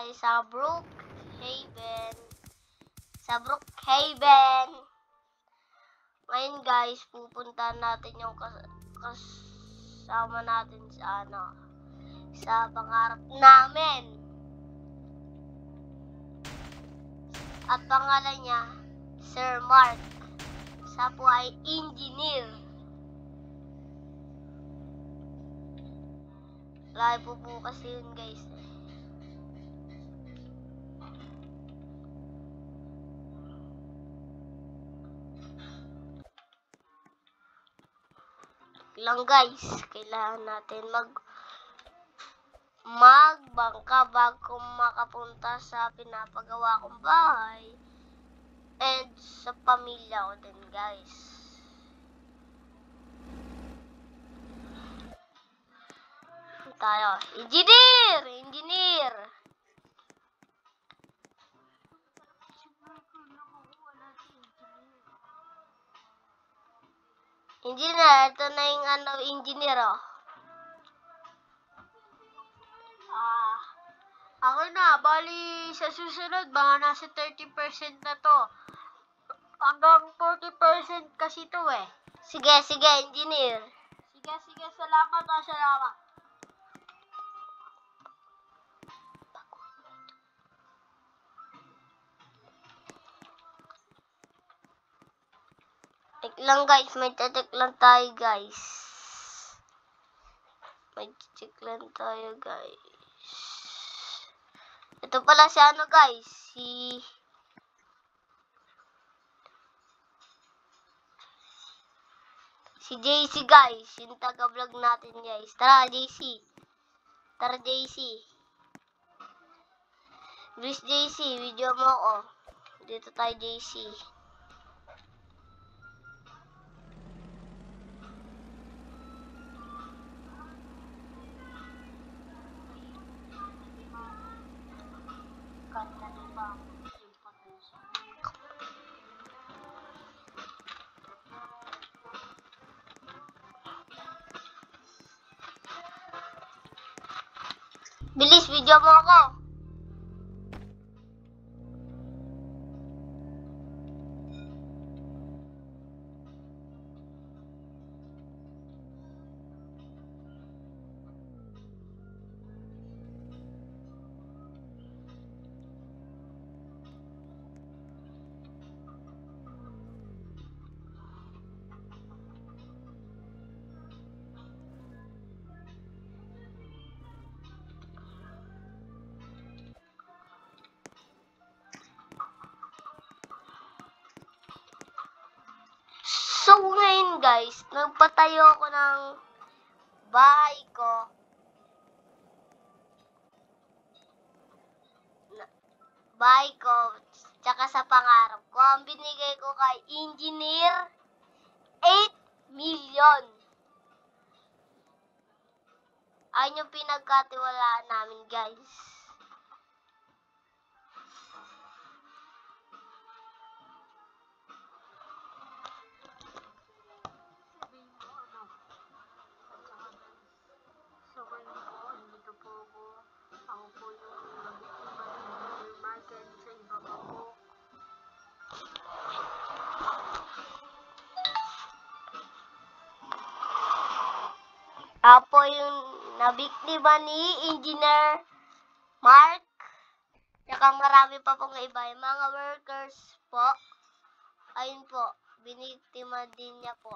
tayo sa Brookhaven. Ngayon guys, pupunta natin yung kasama natin sa sa pangarap namin. At pangalan niya, Sir Mark. Siya po ay engineer. Live po kasi yun guys. Lang guys, kailangan natin magbangka bago makapunta sa pinapagawa kong bahay and sa pamilya ko din guys. Tayo, engineer. Engineer, ito na yung engineer ako na, bali sa susunod, baka nasa 30% na to. Hanggang 40% kasi to eh. Sige, engineer. Sige, salamat. Tek lang guys, may tetek lang tayo guys. Ito pala si guys, si JC guys, yung taga-vlog natin guys. Tara JC. Please JC, video mo ako. Dito tayo JC. Bilis, video mo ako. So ngayon guys, nagpatayo ako ng bahay ko. Tsaka sa pangarap ko. Ang binigay ko kay engineer, 8 million. Ayun yung pinagkatiwalaan namin guys. Apo yung nabiktima ni Engineer Mark. Tsaka marami pa pong iba. Yung mga workers po. Ayun po. Biniktima din niya po.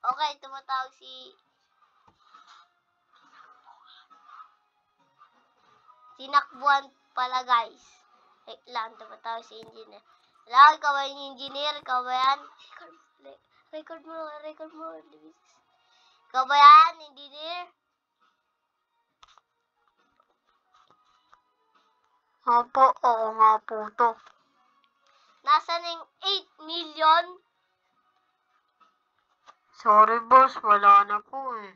Okay, tumatawag si Sinakbuhan pala guys. Wait lang, tumatawag si Engineer. Wala, ikaw ba yung engineer? Ikaw ba yan? Record mo. Ikaw ba yan, engineer? Opo, oo nga po to. Nasaan yung 8 million? Sorry boss, wala na po eh.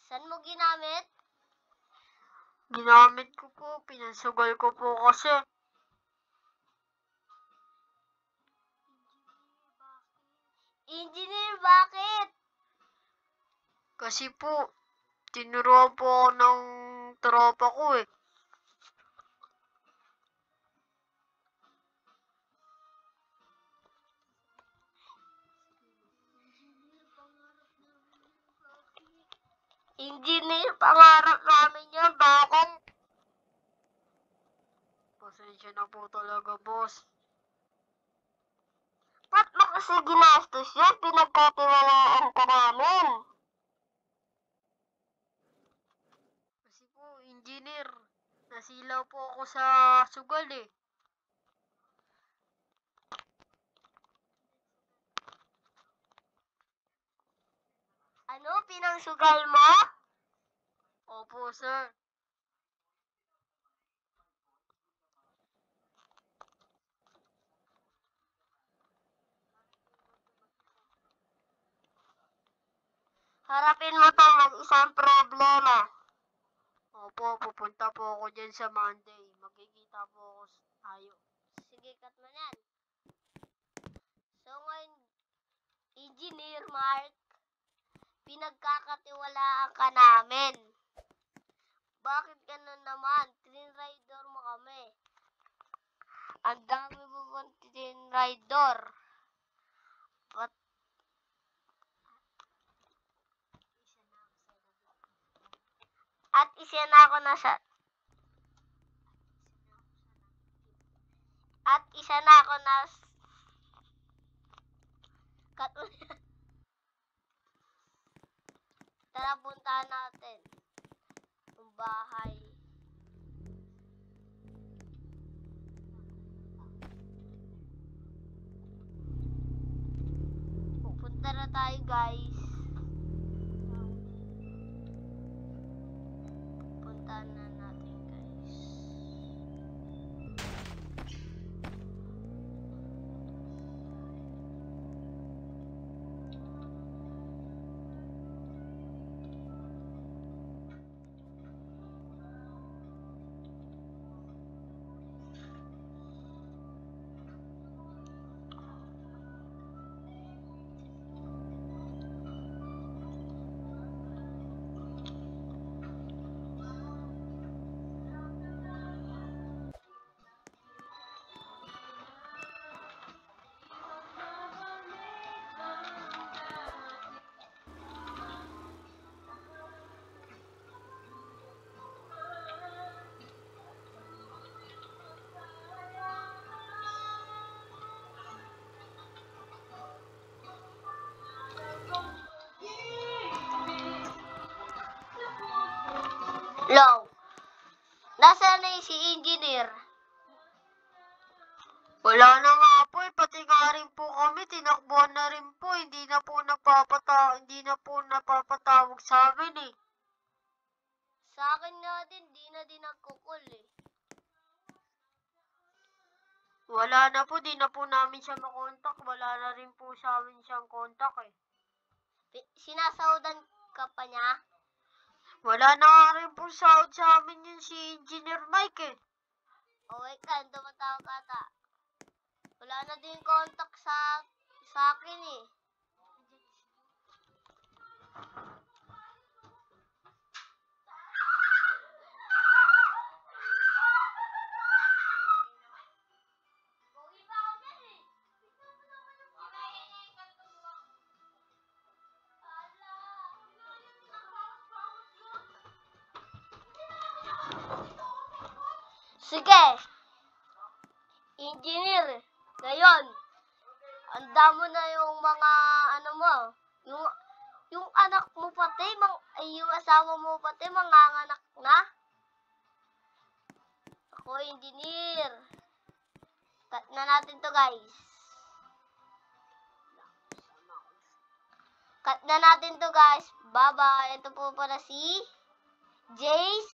Saan mo ginamit? Ginamit ko po, pinasugal ko po kasi. Engineer, bakit? Kasi po, tinuruan po ako ng tropa ko eh. Engineer, pangarap namin yun. Bakit? Pasensya na po talaga, boss. Ba't mo kasi ginastos yun? Pinagkatiwalaan ka namin. Kasi po, engineer, nasilaw po ako sa sugal eh. Ano? Pinangsugal mo? Opo, sir. Harapin mo to mag-isang problema. Opo, pupunta po ako dyan sa Monday. Magkikita po ako tayo. Sige, cut mo yan. So ngayon, Engineer Mark, pinagkakatiwalaan ka namin. Bakit ganun naman? Tinrider mo kami. Ang dami mo pang tinrider. At isa na ako na sa... At isa na ako na... Cut mo yan. Tara, puntahan natin ang bahay. Pupunta na tayo, guys. Puntahan na natin, guys. Low. Nasaan na si Engineer? Wala na nga po eh. Pati nga rin po kami, tinakbuhan na rin po. Hindi na po napapatawag sa amin eh. Sa akin nga din, di na din nagkukul eh. Wala na po, di na po namin siya makontak. Wala na rin po sa amin siyang kontak eh. Sinasawdan ka pa niya? Wala na nga rin po sahod sa amin yun si Engineer Mike eh. O wait ka, tumatawag ata. Wala na din contact sa akin eh. Sige. Engineer, ngayon, handa mo na yung mga ano mo, yung anak mo pati, yung asawa mo pati, manganganak na. Ako, engineer. Cut na natin to, guys. Cut na natin to, guys. Bye-bye. Ito po pala si Jace.